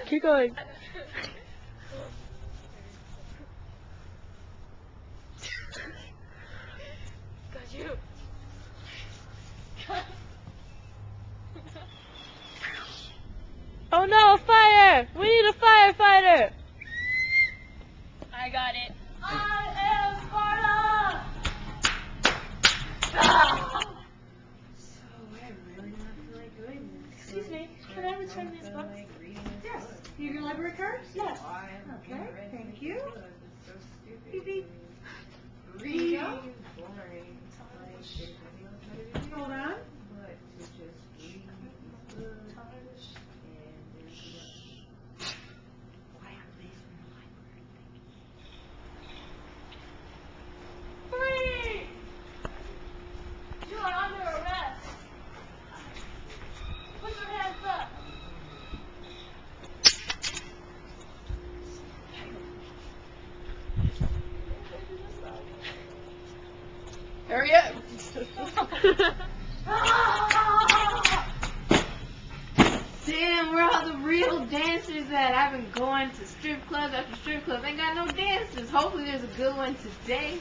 Keep going. Got you. Oh no, fire! We need a firefighter! I got it. I am Sparta! So I really do not feel like doing this. Excuse me, can I return these books? Yes. You have your library card? Yes. Okay, thank you. So stupid. Beep beep. Reading Go. is boring. Hold on. But to just read these books and there's why are these in the library? Free! You are under arrest. Put your hands up. Hurry up! Damn, where are the real dancers at? I've been going to strip clubs after strip clubs. Ain't got no dancers. Hopefully there's a good one today.